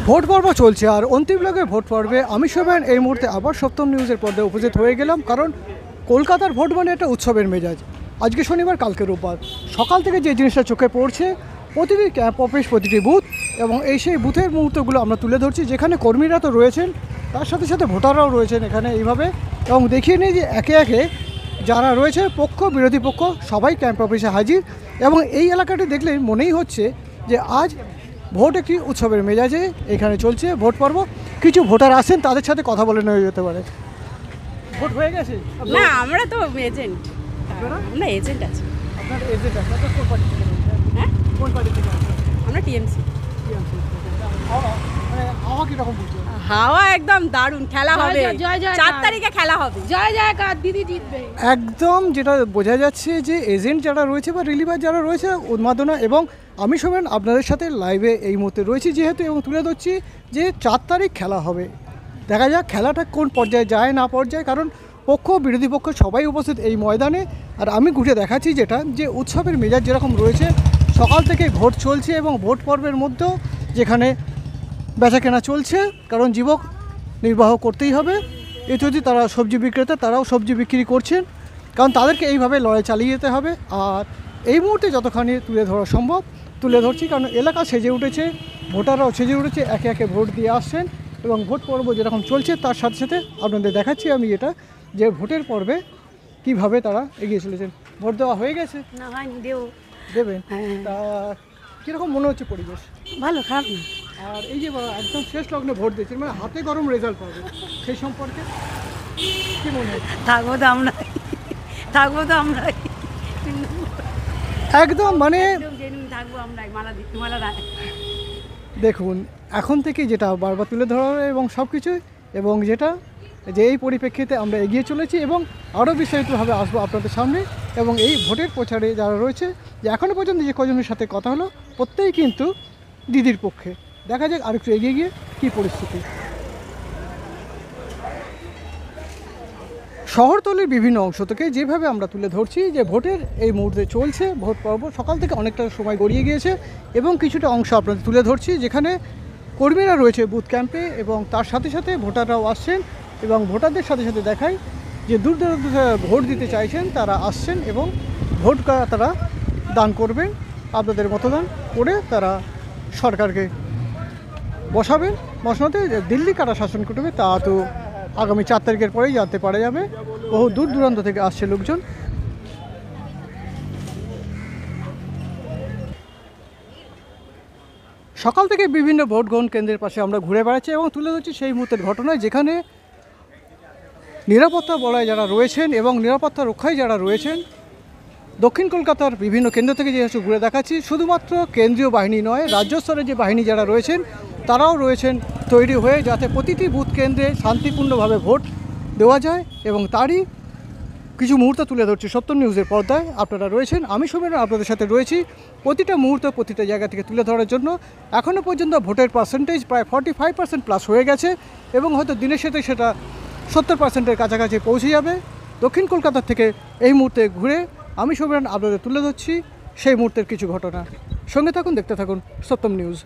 Vote পর্ব চলছে আর অন্তিম ভাগে ভোট পর্বে আমি শোভন এই মুহূর্তে আবার সপ্তম নিউজের পর্দায় উপস্থিত হয়ে গেলাম, কারণ কলকাতার ভোট মানে একটা উৎসবের মেজাজ। আজকে শনিবার, কালকে রোববার, সকাল থেকে যে জিনিসটা চোখে পড়ছে প্রতিটি ক্যাম্প অফিস, প্রতিটি বুথ এবং সেই বুথের মুহূর্তগুলো আমরা তুলে ধরছি, যেখানে কর্মীরা তো রয়েছেন, তার সাথে সাথে ভোটাররাও রয়েছেন এখানে এইভাবে। এবং দেখিয়ে নিই যে একে একে যারা রয়েছে পক্ষ বিরোধী পক্ষ সবাই ক্যাম্প অফিসে হাজির। এবং এই এলাকাটি দেখলে মনেই হচ্ছে যে আজ ভোট একটি উৎসবের মেজাজে এখানে চলছে ভোট পর্ব। কিছু ভোটার আসেন, তাদের সাথে কথা বলে নেওয়া যেতে পারে। ভোট হয়ে গেছে? না, আমরা তো এজেন্ট। আমরা এজেন্ট আছি। আপনার এজেন্ট আছে? আপনার কোন পার্টি থেকে? হ্যাঁ, কোন পার্টি থেকে? আমরা টিএমসি। হাওয়া কীরকম বুঝছে? হাওয়া একদম দারুণ, খেলা হবে 4 তারিখে, খেলা হবে। জয় জয়কার, দিদি জিতবে। একদম, যেটা বোঝা যাচ্ছে যে এজেন্ট যারা রয়েছে বা রিলিভার যারা রয়েছে উন্মাদনা। এবং আমি শোভন আপনাদের সাথে লাইভে এই মুহূর্তে রয়েছি যেহেতু, এবং তুলে ধরছি যে 4 তারিখ খেলা হবে। দেখা যাক খেলাটা কোন পর্যায়ে যায় না পর্যায়ে, কারণ পক্ষ বিরোধী পক্ষ সবাই উপস্থিত এই ময়দানে। আর আমি ঘুরে দেখাচ্ছি যেটা, যে উৎসবের মেজাজ যেরকম রয়েছে, সকাল থেকে ভোট চলছে এবং ভোট পর্বের মধ্যেও যেখানে বেচা কেনা চলছে, কারণ যুবক নির্বাহ করতেই হবে। এ যদি তারা সবজি বিক্রেতা, তারাও সবজি বিক্রি করছেন, কারণ তাদেরকে এইভাবে লড়াই চালিয়ে যেতে হবে। আর এই মুহূর্তে যতখানি তুলে ধরা সম্ভব তুলে ধরছি, কারণ এলাকা সেজে উঠেছে, ভোটাররাও সেজে উঠেছে, একে একে ভোট দিয়ে আসছেন এবং ভোট পর্ব যেরকম চলছে তার সাথে সাথে আপনাদের দেখাচ্ছি আমি এটা, যে ভোটের পর্বে কিভাবে তারা এগিয়ে চলেছেন। ভোট দেওয়া হয়ে গেছে? না হয়নি, দেবেন? হ্যাঁ। তা কীরকম মনে হচ্ছে পরিবেশ? ভালো, খারাপ না। আর এই যে একদম শেষ লগ্নে ভোট দিচ্ছেন, মানে হাতে গরম রেজাল্ট পাবে, সেই সম্পর্কে কী মনে হয়? থাকবো তো আমরা, থাকবো তো আমরা, একদম মানে থাকবো আমরা। মালা দেখুন, এখন থেকে যেটা বারবার তুলে ধরা হবে এবং সব কিছুই, এবং যেটা যে এই পরিপ্রেক্ষিতে আমরা এগিয়ে চলেছি এবং আরও বিস্তারিতভাবে আসবো আপনাদের সামনে। এবং এই ভোটের প্রচারে যারা রয়েছে, যে এখনও পর্যন্ত যে কজনের সাথে কথা হলো প্রত্যেকেই কিন্তু দিদির পক্ষে। দেখা যাক আরেকটু এগিয়ে গিয়ে কী পরিস্থিতি। শহরতলির বিভিন্ন অংশ থেকে যেভাবে আমরা তুলে ধরছি যে ভোটের এই মুহূর্তে চলছে ভোট পর্ব, সকাল থেকে অনেকটা সময় গড়িয়ে গিয়েছে এবং কিছুটা অংশ আপনাদের তুলে ধরছি যেখানে কর্মীরা রয়েছে বুথ ক্যাম্পে এবং তার সাথে সাথে ভোটাররাও আসছেন। এবং ভোটারদের সাথে সাথে দেখায় যে দূর দূরান্ত ভোট দিতে চাইছেন তারা আসছেন এবং ভোট তারা দান করবেন, আপনাদের মতদান করে তারা সরকারকে বসাবেন। বসাতে দিল্লি কারা শাসন করবে তা তো আগামী 4 তারিখের পরেই জানতে পারা যাবে। বহু দূর দূরান্ত থেকে আসছে লোকজন। সকাল থেকে বিভিন্ন ভোট গ্রহণ কেন্দ্রের পাশে আমরা ঘুরে বেড়াচ্ছি এবং তুলে ধরছি সেই মুহূর্তের ঘটনা, যেখানে নিরাপত্তা বলয়ে যারা রয়েছেন এবং নিরাপত্তা রক্ষায় যারা রয়েছেন, দক্ষিণ কলকাতার বিভিন্ন কেন্দ্র থেকে যেহেতু ঘুরে দেখাচ্ছি, শুধুমাত্র কেন্দ্রীয় বাহিনী নয়, রাজ্য স্তরের যে বাহিনী যারা রয়েছেন তারাও রয়েছেন তৈরি হয়ে, যাতে প্রতিটি বুথ কেন্দ্রে শান্তিপূর্ণভাবে ভোট দেওয়া যায়। এবং তারই কিছু মুহূর্ত তুলে ধরছি সত্যম নিউজের পর্দায়। আপনারা রয়েছেন, আমি শোভন আপনাদের সাথে রয়েছি প্রতিটা মুহূর্ত প্রতিটা জায়গা থেকে তুলে ধরার জন্য। এখনও পর্যন্ত ভোটের পার্সেন্টেজ প্রায় 45% প্লাস হয়ে গেছে এবং হয়তো দিনের সাথে সেটা 70%-এর কাছাকাছি পৌঁছে যাবে। দক্ষিণ কলকাতা থেকে এই মুহূর্তে ঘুরে আমি শোভন আপনাদের তুলে ধরছি সেই মুহূর্তের কিছু ঘটনা। সঙ্গে থাকুন, দেখতে থাকুন সত্যম নিউজ।